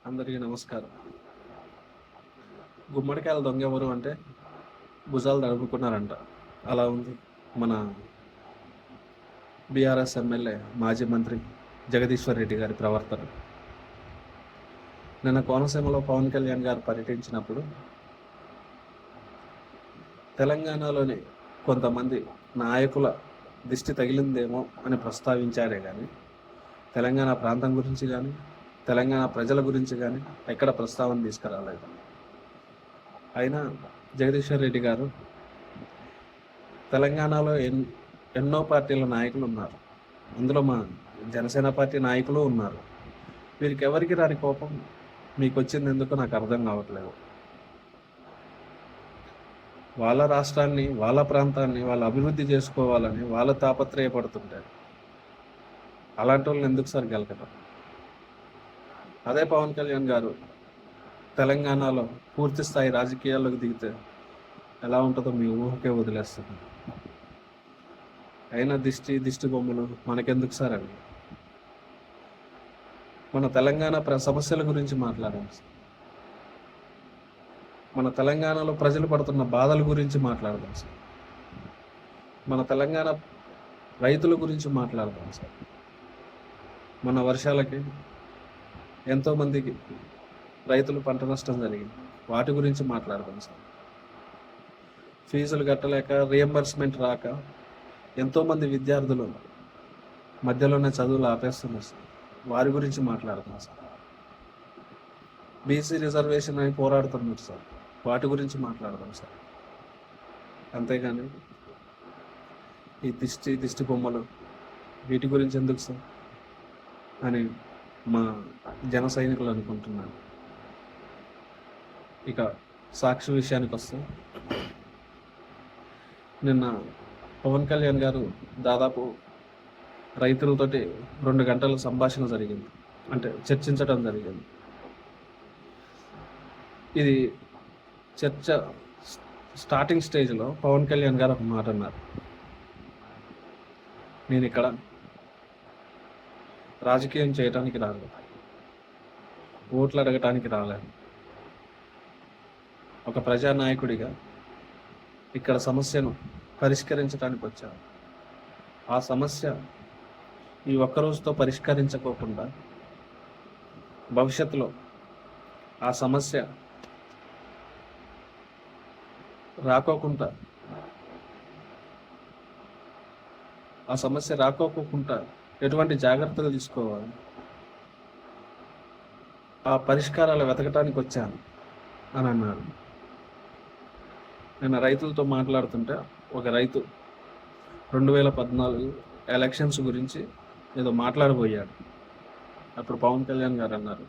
అందరికీ నమస్కారం. గుమ్మడికాయల దొంగ ఎవరు అంటే భుజాలు తడుముకున్నారంట. అలా ఉంది మన బీఆర్ఎస్ ఎమ్మెల్యే మాజీ మంత్రి జగదీశ్వర్ రెడ్డి గారి ప్రవర్తన. నిన్న కోనసీమలో పవన్ కళ్యాణ్ గారు పర్యటించినప్పుడు తెలంగాణలోని కొంతమంది నాయకుల దిష్టి తగిలిందేమో అని ప్రస్తావించారే కానీ తెలంగాణ ప్రాంతం గురించి కానీ తెలంగాణ ప్రజల గురించి కానీ ఎక్కడ ప్రస్తావన తీసుకురాలేదు. అయినా జగదీశ్వర్ రెడ్డి గారు తెలంగాణలో ఎన్నో పార్టీల నాయకులు ఉన్నారు. అందులో మా జనసేన పార్టీ నాయకులు ఉన్నారు. వీరికి ఎవరికి రాని కోపం మీకు వచ్చింది ఎందుకు నాకు అర్థం కావట్లేదు. వాళ్ళ రాష్ట్రాన్ని, వాళ్ళ ప్రాంతాన్ని వాళ్ళు అభివృద్ధి చేసుకోవాలని వాళ్ళు తాపత్రయపడుతుంటారు. అలాంటి వాళ్ళని ఎందుకు సార్ గెలకటం? అదే పవన్ కళ్యాణ్ గారు తెలంగాణలో పూర్తి స్థాయి రాజకీయాల్లోకి దిగితే ఎలా ఉంటుందో మీ ఊహకే వదిలేస్తుంది. అయినా దిష్టి బొమ్మలు మనకెందుకు సార్ అవి? మన తెలంగాణ సమస్యల గురించి మాట్లాడాం సార్. మన తెలంగాణలో ప్రజలు పడుతున్న బాధల గురించి మాట్లాడదాం సార్. మన తెలంగాణ రైతుల గురించి మాట్లాడదాం సార్. మన వర్షాలకి ఎంతోమందికి రైతులు పంట నష్టం జరిగింది, వాటి గురించి మాట్లాడదాం సార్. ఫీజులు కట్టలేక రియంబర్స్మెంట్ రాక ఎంతోమంది విద్యార్థులు మధ్యలోనే చదువులు ఆపేస్తున్నారు సార్, వారి గురించి మాట్లాడదాం సార్. బీసీ రిజర్వేషన్ అని పోరాడుతున్నారు సార్, వాటి గురించి మాట్లాడదాం సార్. అంతేగాని ఈ దిష్టి బొమ్మలు వీటి గురించి ఎందుకు సార్ అని మా జన సైనికులు అనుకుంటున్నాను. ఇక సాక్షి విషయానికి వస్తే, నిన్న పవన్ కళ్యాణ్ గారు దాదాపు రైతులతోటి 2 గంటల సంభాషణ జరిగింది, అంటే చర్చించడం జరిగింది. ఇది చర్చ స్టార్టింగ్ స్టేజ్లో పవన్ కళ్యాణ్ గారు ఒక మాట అన్నారు. నేను ఇక్కడ రాజకీయం చేయడానికి రాలేదు, ఓట్లు అడగటానికి రాలేదు. ఒక ప్రజానాయకుడిగా ఇక్కడ సమస్యను పరిష్కరించడానికి వచ్చాను. ఆ సమస్య ఈ ఒక్కరోజుతో పరిష్కరించకోకుండా భవిష్యత్తులో ఆ సమస్య రాకోకుండా ఎటువంటి జాగ్రత్తలు తీసుకోవాలి, ఆ పరిష్కారాలు వెతకటానికి వచ్చాను అని అన్నారు. నేను రైతులతో మాట్లాడుతుంటే ఒక రైతు 2014 ఎలక్షన్స్ గురించి ఏదో మాట్లాడబోయాడు. అప్పుడు పవన్ కళ్యాణ్ గారు అన్నారు,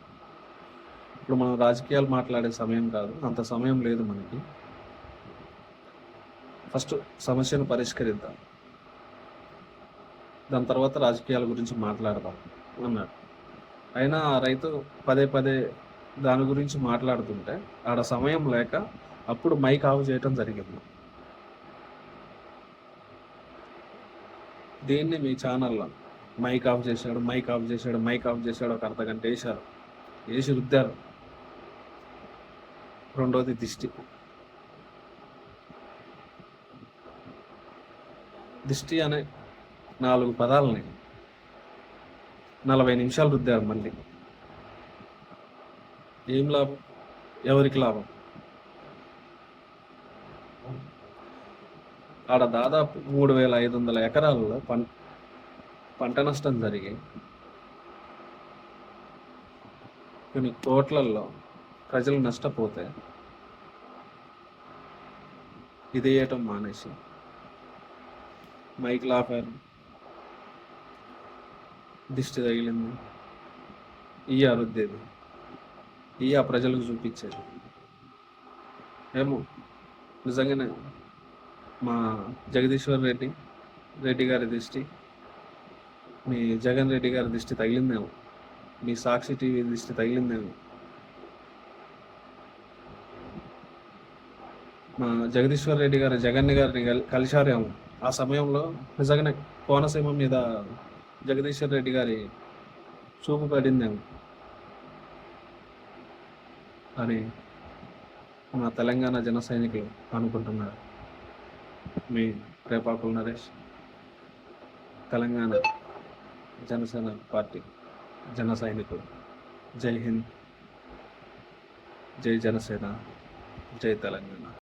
ఇప్పుడు మనం రాజకీయాలు మాట్లాడే సమయం కాదు, అంత సమయం లేదు మనకి, ఫస్ట్ సమస్యను పరిష్కరిద్దాం, దాని తర్వాత రాజకీయాల గురించి మాట్లాడదాం అన్నాడు. అయినా ఆ రైతు పదే దాని గురించి మాట్లాడుతుంటే ఆడ సమయం లేక అప్పుడు మైక్ ఆఫ్ చేయటం జరిగింది. దీన్ని మీ ఛానల్లో మైక్ ఆఫ్ చేశాడు ఒక అర్ధగంట వేసి రుద్దారు. రెండోది దిష్టి అనే 4 పదాలని 40 నిమిషాలు రుద్దారు. మళ్ళీ ఏం లాభం? ఎవరికి లాభం? ఆడ దాదాపు 3,500 ఎకరాలలో పంట నష్టం జరిగి కొన్ని కోట్లల్లో ప్రజలు నష్టపోతే ఇది వేయటం మానేసి మైక్లు ఆపారు, దిష్టి తగిలింది, రుద్దేది, ప్రజలకు చూపించేది. ఏమో నిజంగానే మా జగదీశ్వర్ రెడ్డి గారి దిష్టి, మీ జగన్ రెడ్డి గారి దిష్టి తగిలిందేమో, మీ సాక్షి టీవీ దిష్టి తగిలిందేమో. మా జగదీశ్వర్ రెడ్డి గారు జగన్ గారిని కలిశారేమో. ఆ సమయంలో నిజంగానే కోనసీమ మీద జగదీశ్వర్ రెడ్డి గారి చూపు పడిందేమో. అని మన తెలంగాణ జన సైనికులు అనుకుంటున్నారు. మీ రేపాకుల నరేష్, తెలంగాణ జనసేన పార్టీ జన సైనికులు. జై హింద్, జై జనసేన, జై తెలంగాణ.